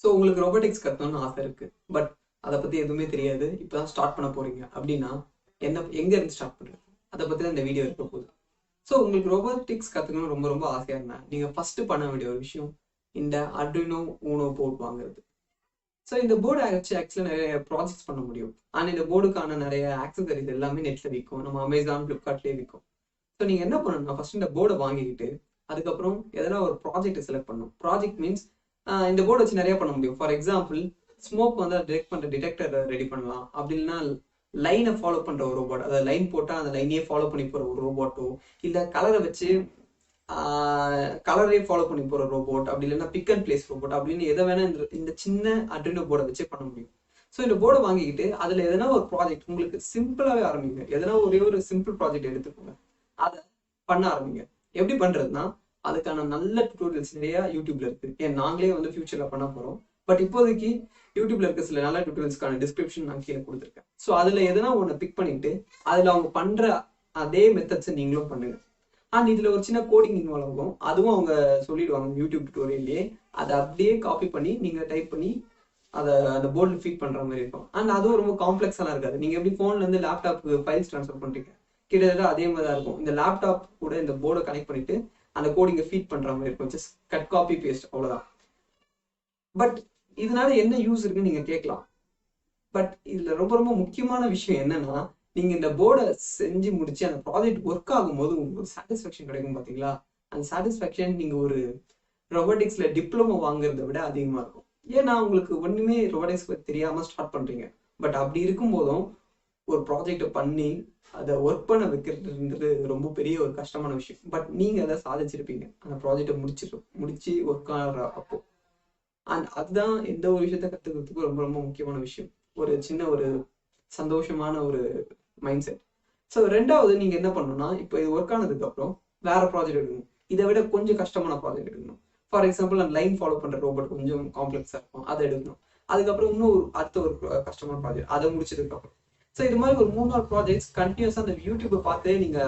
So உங்களுக்கு robotics கற்றணும்னு ஆசை இருக்கு, பட் அதை பற்றி எதுவுமே தெரியாது, இப்போ தான் ஸ்டார்ட் பண்ண போறீங்க அப்படின்னா எங்க இருந்து ஸ்டார்ட் பண்ணுறது, அதை பற்றி தான் இந்த வீடியோ இருக்க போகுது. ஸோ உங்களுக்கு robotics கற்றுக்கணும் ரொம்ப ரொம்ப ஆசையாக இருந்தா நீங்கள் ஃபர்ஸ்ட் பண்ண வேண்டிய ஒரு விஷயம் இந்த Arduino Uno போர்டு வாங்குறது. ஸோ இந்த போர்டு ஆக்சுவலாக நிறைய ப்ராஜெக்ட்ஸ் பண்ண முடியும். ஆனால் இந்த போர்டுக்கான நிறைய ஆக்சசரிஸ் எல்லாமே நெட்ல விற்கும், நம்ம அமேசான் ஃப்ளிப்கார்ட்லேயே விற்கும். ஸோ நீங்கள் என்ன பண்ணணும்னா ஃபர்ஸ்ட் இந்த போர்டை வாங்கிக்கிட்டு அதுக்கப்புறம் எதனா ஒரு ப்ராஜெக்ட் செலக்ட் பண்ணணும். ப்ராஜெக்ட் மீன்ஸ் இந்த போர்டு வச்சு நிறைய பண்ண முடியும். ஃபார் எக்ஸாம்பிள் ஸ்மோக் வந்து டிடெக்ட் பண்ணுற டிடெக்டர் ரெடி பண்ணலாம். அப்படி இல்லைன்னா லைனை ஃபாலோ பண்ணுற ஒரு ரோபோட், அதாவது லைன் போட்டால் அந்த லைனையே ஃபாலோ பண்ணி போகிற ஒரு ரோபோட்டோ, இல்லை கலரை வச்சு கலரே ஃபாலோ பண்ணி போகிற ரோபோட், அப்படி இல்லைன்னா பிக் அண்ட் பிளேஸ் ரோபோட் அப்படின்னு எதை வேணா இந்த சின்ன Arduino போர்டை வச்சே பண்ண முடியும். ஸோ இந்த போர்டை வாங்கிக்கிட்டு அதில் எதனா ஒரு ப்ராஜெக்ட் உங்களுக்கு சிம்பிளாகவே ஆரம்பிங்க. எதனா ஒரே ஒரு சிம்பிள் ப்ராஜெக்ட் எடுத்துக்கோங்க, அதை பண்ண ஆரம்பிங்க. எப்படி பண்ணுறதுனா அதுக்கான நல்ல டுட்டோரியல்ஸ் நிறைய யூடியூப்ல இருக்கு. ஏன் நாங்களே வந்து ஃபியூச்சர்ல பண்ண போறோம், பட் இப்போதைக்கு யூடியூப்ல இருக்க சில நல்ல டுட்டோரியல்ஸ்க்கான டிஸ்கிரிப்ஷன் நான் கீழே கொடுத்துருக்கேன். ஸோ அதுல எதனா ஒன்று பிக் பண்ணிட்டு அதுல அவங்க பண்ற அதே மெத்தட்ஸை நீங்களும் பண்ணுங்க. அண்ட் இதுல ஒரு சின்ன கோடிங் இன்வால்வ் ஆகும், அதுவும் அவங்க சொல்லிடுவாங்க யூடியூப் டுட்டோரியல்லே. அதை அப்படியே காப்பி பண்ணி நீங்க டைப் பண்ணி அதை அந்த போர்டில் ஃபீட் பண்ற மாதிரி இருக்கும். அண்ட் அதுவும் ரொம்ப காம்ப்ளெக்ஸாலாம் இருக்காது. நீங்க எப்படி போன்ல இருந்து லேப்டாப்புக்கு ஃபைல்ஸ் ட்ரான்ஸ்ஃபர் பண்றீங்க, கிட்டத்தட்ட அதே மாதிரி தான் இருக்கும். இந்த லேப்டாப் கூட இந்த போர்டை கனெக்ட் பண்ணிட்டு அந்த கோடிங்கை ஃபீட் பண்ற மாதிரி இருக்கும். ஜஸ்ட் கட் காப்பி பேஸ்ட் அவ்வளவுதான். பட் இதனால என்ன யூஸ் இருக்குன்னு நீங்க கேட்கலாம். பட் இதுல ரொம்ப ரொம்ப முக்கியமான விஷயம் என்னன்னா, நீங்க இந்த போர்டை செஞ்சு முடிச்சு அந்த ப்ராஜெக்ட் ஒர்க் ஆகும்போது உங்களுக்கு ஒரு சாட்டிஸ்ஃபேக்ஷன் கிடைக்கும் பாத்தீங்களா. அந்த சாட்டிஸ்ஃபேக்ஷன் நீங்க ஒரு ரொபோட்டிக்ஸ்ல டிப்ளமோ வாங்குறத விட அதிகமா இருக்கும். ஏன்னா உங்களுக்கு ஒண்ணுமே ரொபோட்டிக்ஸ் பத்தி தெரியாம ஸ்டார்ட் பண்றீங்க. பட் அப்படி இருக்கும் போதும் ஒரு ப்ராஜெக்டை பண்ணி அதை ஒர்க் பண்ண வைக்கிறதுன்றது ரொம்ப பெரிய ஒரு கஷ்டமான விஷயம். பட் நீங்க அதை சாதிச்சிருப்பீங்க அந்த ப்ராஜெக்டை முடிச்சு ஒர்க் ஆகிற அப்போ. அண்ட் அதுதான் எந்த ஒரு விஷயத்த கத்துக்கிறதுக்கு ரொம்ப ரொம்ப முக்கியமான விஷயம். ஒரு சின்ன ஒரு சந்தோஷமான ஒரு மைண்ட் செட். ஸோ ரெண்டாவது நீங்க என்ன பண்ணணும்னா, இப்போ இது ஒர்க் ஆனதுக்கு அப்புறம் வேற ப்ராஜெக்ட் எடுக்கணும். இதை விட கொஞ்சம் கஷ்டமான ப்ராஜெக்ட் எடுக்கணும். ஃபார் எக்ஸாம்பிள் அந்த லைன் ஃபாலோ பண்ற ரோபோட் கொஞ்சம் காம்ப்ளெக்ஸா இருக்கும், அதை எடுக்கணும். அதுக்கப்புறம் இன்னும் அடுத்த ஒரு கஷ்டமான ப்ராஜெக்ட் அதை முடிச்சதுக்கு அப்புறம். ஸோ இது மாதிரி ஒரு 3-4 ப்ராஜெக்ட்ஸ் கண்டினியூஸா அந்த யூடியூப்பை பார்த்தே நீங்க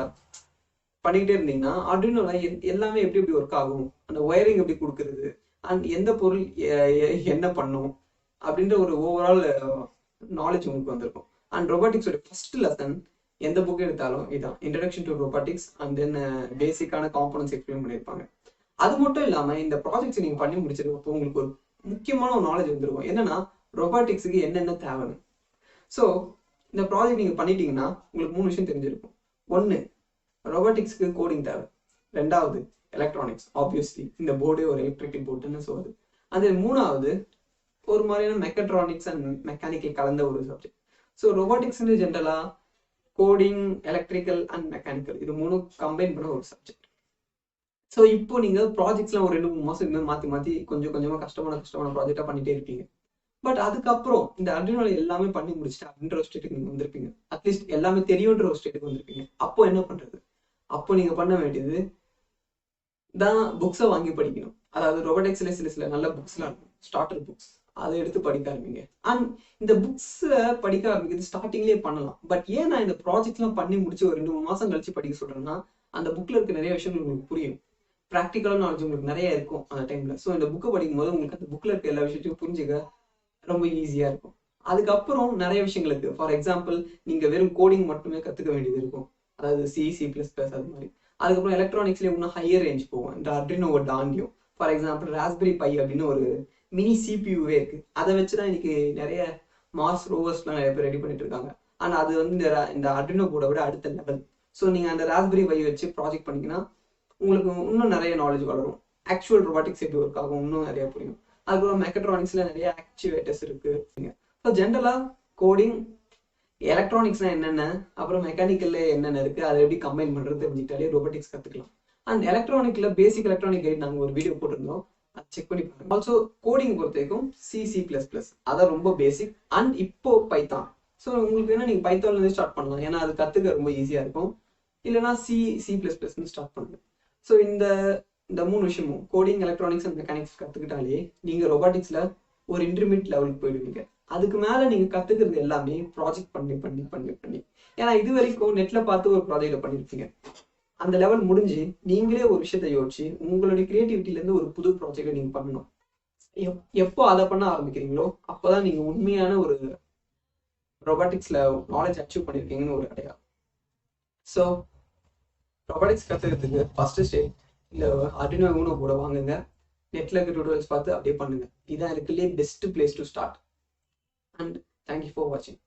பண்ணிக்கிட்டே இருந்தீங்கன்னா Arduinoல எல்லாமே எப்படி எப்படி ஒர்க் ஆகும், அந்த ஒயரிங் எப்படி கொடுக்கறது, அண்ட் எந்த பொருள் என்ன பண்ணும் அப்படின்ற ஒரு ஓவரால் நாலேஜ் உங்களுக்கு வந்திருக்கும். அண்ட் ரொபாட்டிக்ஸோட ஃபர்ஸ்ட் லெசன் எந்த புக் எடுத்தாலும் இதான், introduction to robotics and then பேசிக்கான காம்போனன்ட்ஸ் எக்ஸ்பிளைன் பண்ணியிருப்பாங்க. அது மட்டும் இல்லாம இந்த ப்ராஜெக்ட்ஸ் நீங்க பண்ணி முடிச்சிருக்கப்போ உங்களுக்கு ஒரு முக்கியமான ஒரு நாலேஜ் வந்துருக்கும். என்னன்னா ரொபாட்டிக்ஸுக்கு என்னென்ன தேவைன்னு. ஸோ இந்த ப்ராஜெக்ட் நீங்க பண்ணிட்டீங்கன்னா உங்களுக்கு 3 விஷயம் தெரிஞ்சிருக்கும். ஒன்று, ரொபாட்டிக்ஸ்க்கு கோடிங் தேவை. ரெண்டாவது, எலக்ட்ரானிக்ஸ், ஆப்வியஸ்லி இந்த போர்டே ஒரு எலக்ட்ரிக்கல் போர்டுன்னு சொல்லுது. அது மூணாவது, ஒரு மாதிரியான மெக்கட்ரானிக்ஸ் அண்ட் மெக்கானிக்கல் கலந்த ஒரு சப்ஜெக்ட். ஸோ ரொபாட்டிக்ஸ் ஜென்ரலா கோடிங், எலக்ட்ரிக்கல் அண்ட் மெக்கானிக்கல் இது 3 கம்பைன் பண்ண ஒரு சப்ஜெக்ட். ஸோ இப்போ நீங்க ப்ராஜெக்ட்ஸ்லாம் ஒரு 2-3 மாசம் இன்னும் மாத்தி மாத்தி கொஞ்சம் கொஞ்சமா கஷ்டமான ப்ராஜெக்டா பண்ணிட்டே இருப்பீங்க. பட் அதுக்கப்புறம் இந்த Arduinoல எல்லாமே பண்ணி முடிச்சுட்டு அப்படின்ற ஒரு ஸ்டேட்டுக்கு நீங்க வந்திருப்பீங்க. அட்லீஸ்ட் எல்லாமே தெரியுன்ற ஒரு ஸ்டேட்டுக்கு வந்திருப்பீங்க. அப்போ என்ன பண்றது? அப்போ நீங்க பண்ண வேண்டியது தான் புக்ஸை வாங்கி படிக்கணும். அதாவது ரொபோட்டிக்ஸ்ல சில நல்ல புக்ஸ்லாம் இருக்கும், ஸ்டார்டர் புக்ஸ், அதை எடுத்து படிக்க ஆரம்பிங்க. அண்ட் இந்த புக்ஸை படிக்க ஆரம்பிக்கிறது ஸ்டார்டிங்லேயே பண்ணலாம். பட் ஏன் நான் இந்த ப்ராஜெக்ட்லாம் பண்ணி முடிச்சு ஒரு 2-3 மாசம் கழிச்சு படிக்க சொல்றேன்னா, அந்த புக்ல இருக்க நிறைய விஷயங்கள் உங்களுக்கு புரியும். ப்ராக்டிக்கலான நாலேஜ் உங்களுக்கு நிறைய இருக்கும் அந்த டைம்ல. ஸோ இந்த புக்கை படிக்கும் போது உங்களுக்கு அந்த புக்ல இருக்க எல்லா விஷயத்தையும் புரிஞ்சுக்க ரொம்ப ஈஸியா இருக்கும். அதுக்கப்புறம் நிறைய விஷயங்கள் இருக்கு. ஃபார் எக்ஸாம்பிள் நீங்க வெறும் கோடிங் மட்டுமே கத்துக்க வேண்டியது இருக்கும், அதாவது C++ அது மாதிரி. அதுக்கப்புறம் எலக்ட்ரானிக்ஸ்ல இன்னும் ஹையர் ரேஞ்ச் போகும், இந்த Arduinoவை தாண்டியும். ஃபார் எக்ஸாம்பிள் ராஸ்பெரி பை அப்படின்னு ஒரு மினி CPU-வே இருக்கு. அதை வச்சுதான் இன்னைக்கு நிறைய மார்ஸ் ரோவர்ஸ்லாம் நிறைய பேர் ரெடி பண்ணிட்டு இருக்காங்க. ஆனா அது வந்து இந்த Arduino போர்டை விட அடுத்த லெவல். ஸோ நீங்க அந்த ராஸ்பெரி பை வச்சு ப்ராஜெக்ட் பண்ணீங்கன்னா உங்களுக்கு இன்னும் நிறைய நாலேஜ் வளரும். ஆக்சுவல் ரொபாட்டிக்ஸ் எப்படி ஒர்க் ஆகும் இன்னும் நிறைய புரியும். அதுக்கப்புறம் மெக்கட்ரானிக்ஸ்ல நிறைய ஆக்சுவேட்டர்ஸ் இருக்கு. ஸோ ஜென்ரலா கோடிங், எலக்ட்ரானிக்ஸ்னா என்னென்ன, அப்புறம் மெக்கானிக்கல்ல என்னென்ன இருக்கு, அதை எப்படி கம்பைன் பண்றது தெரிஞ்சுக்கிட்டாலே ரொபாட்டிக்ஸ் கத்துக்கலாம். அண்ட் எலக்ட்ரானிக்ல பேசிக் எலக்ட்ரானிக் கைட் நாங்கள் ஒரு வீடியோ போட்டிருந்தோம், அதை செக் பண்ணி பாருங்க. ஆல்சோ கோடிங் பொறுத்த வரைக்கும் C++, அதான் ரொம்ப பேசிக். அண்ட் இப்போ பைத்தான். ஸோ உங்களுக்கு வேணா நீங்க பைத்தான்ல இருந்து ஸ்டார்ட் பண்ணலாம், ஏன்னா அது கத்துக்க ரொம்ப ஈஸியா இருக்கும். இல்லைன்னா C++ன்னு ஸ்டார்ட் பண்ணுங்க. ஸோ இந்த 3 விஷயமும் கோடிங், எலக்ட்ரானிக்ஸ் அண்ட் மெக்கானிக்ஸ் கத்துக்கிட்டாலே நீங்க ரொபாட்டிக்ஸ்ல ஒரு இன்டர்மீடியட் லெவலுக்கு போயிடுவீங்க. அதுக்கு மேல நீங்க கத்துக்கிறது எல்லாமே ப்ராஜெக்ட் பண்ணி. ஏன்னா இது வரைக்கும் நெட்ல பார்த்து ஒரு ப்ராஜெக்ட் பண்ணிருப்பீங்க. அந்த லெவல் முடிஞ்சு நீங்களே ஒரு விஷயத்த யோசிச்சு உங்களுடைய கிரியேட்டிவிட்டில இருந்து ஒரு புது ப்ராஜெக்டை நீங்க பண்ணணும். எப்போ அதை பண்ண ஆரம்பிக்கிறீங்களோ அப்போதான் நீங்க உண்மையான ஒரு ரொபாட்டிக்ஸ்ல நாலேஜ் அச்சீவ் பண்ணிருக்கீங்கன்னு ஒரு அடையாளம். ஸோ ரொபாட்டிக்ஸ் கற்றுக்கிறதுக்கு ஃபர்ஸ்ட் ஸ்டெப் இந்த Arduino Uno கூட வாங்குங்க, நெட்ல இருக்க டியூட்டோரியல்ஸ் பார்த்து அப்படியே பண்ணுங்க. இதான் இருக்குல்லே best place to start. And thank you for வாட்சிங்.